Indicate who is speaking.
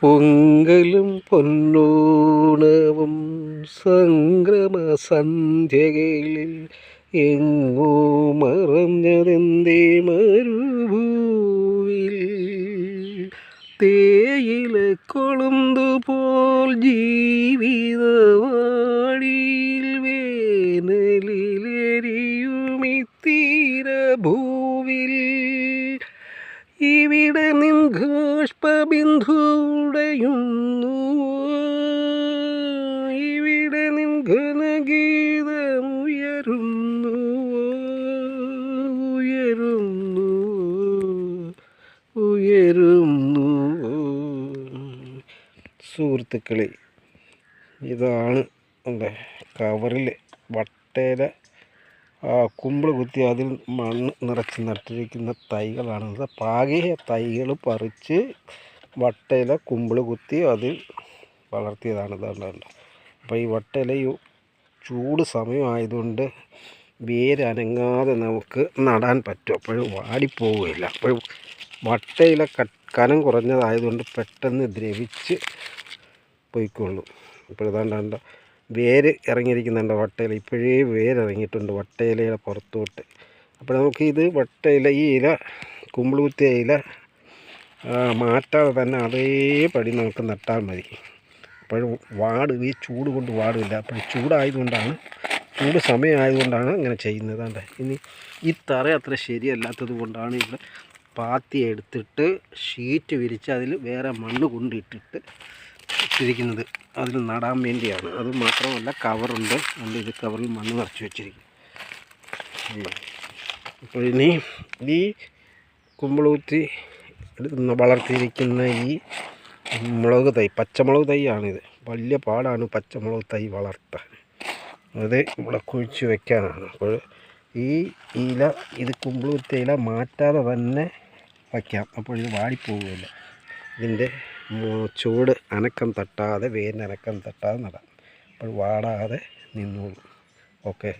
Speaker 1: പൊങ്കലും പൊന്നോണവും സംക്രമ സന്ധ്യകളിൽ എങ്ങോ മറഞ്ഞതെന്തേ മരുഭൂവിൽ തേയില കൊളുന്തുപോൽ ജീവിതവാടിയിൽ വേനലിലെരിയുമിത്തീരഭൂവിൽ ഇവിടെ നിൻഘോഷ്പബിന്ദുടയുന്നു, ഇവിടെ നിൻ ഘനഗീതമുയരുന്നു, ഉയരുന്നു, ഉയരുന്നു. സുഹൃത്തുക്കളെ, ഇതാണ് എൻ്റെ കവറിൽ വട്ടേല കുമ്പിൾ കുത്തി അതിൽ മണ്ണ് നിറച്ച് നട്ടിരിക്കുന്ന തൈകളാണ്. പാകിയ തൈകൾ പറിച്ച് വട്ടയില കുമ്പിൾ കുത്തി അതിൽ വളർത്തിയതാണ്. ഇതുണ്ട്. അപ്പോൾ ഈ വട്ടയില ചൂട് സമയമായതുകൊണ്ട് വേരനങ്ങാതെ നമുക്ക് നടാൻ പറ്റും. അപ്പോഴും വാടിപ്പോവുകയില്ല. അപ്പോഴും വട്ടയില കനം കുറഞ്ഞതായതുകൊണ്ട് പെട്ടെന്ന് ദ്രവിച്ച് പോയിക്കൊള്ളും. അപ്പോൾ ഇതാണ്ട് വേര് ഇറങ്ങിയിരിക്കുന്നുണ്ട് വട്ടയില. ഇപ്പോഴേ വേരിറങ്ങിയിട്ടുണ്ട് വട്ടയിലയുടെ പുറത്തോട്ട്. അപ്പോൾ നമുക്ക് ഇത് വട്ടയില, ഈ ഇല കുമ്പിൾ കുത്തിയ ഇല മാറ്റാതെ തന്നെ അതേപടി നമുക്ക് നട്ടാൽ മതി. അപ്പോഴും ഈ ചൂട് കൊണ്ട് വാടില്ല. അപ്പോൾ ചൂട് സമയമായതുകൊണ്ടാണ് ഇങ്ങനെ ചെയ്യുന്നത്. ഇനി ഈ തറ അത്ര ശരിയല്ലാത്തത് കൊണ്ടാണ് ഇവിടെ പാത്തി എടുത്തിട്ട് ഷീറ്റ് വിരിച്ച് അതിൽ വേറെ മണ്ണ് കൊണ്ടിട്ടിട്ട് ഇട്ടിരിക്കുന്നത്. അതിൽ നടാൻ വേണ്ടിയാണ്. അത് മാത്രമല്ല കവറുണ്ട്, അതുകൊണ്ട് ഇത് കവറിൽ മണ്ണ് നിറച്ച് വെച്ചിരിക്കും. അപ്പോൾ ഇനി ഈ കുമ്പളൂത്തി വളർത്തിയിരിക്കുന്ന ഈ മുളക് തൈ, പച്ചമുളക് തൈയാണിത്. വലിയ പാടാണ് പച്ചമുളക് തൈ വളർത്താൻ. അത് ഇവിടെ കുഴിച്ച് വയ്ക്കാനാണ്. അപ്പോൾ ഈ ഇല, ഇത് കുമ്പളൂത്തി ഇല മാറ്റാതെ തന്നെ വയ്ക്കാം. അപ്പോൾ ഇത് വാടിപ്പോവുകയില്ല. ഇതിൻ്റെ ചൂട് അനക്കം തട്ടാതെ, വേരിനനക്കം തട്ടാതെ നടാം. അപ്പോൾ വാടാതെ നിന്നോളൂ. ഓക്കെ.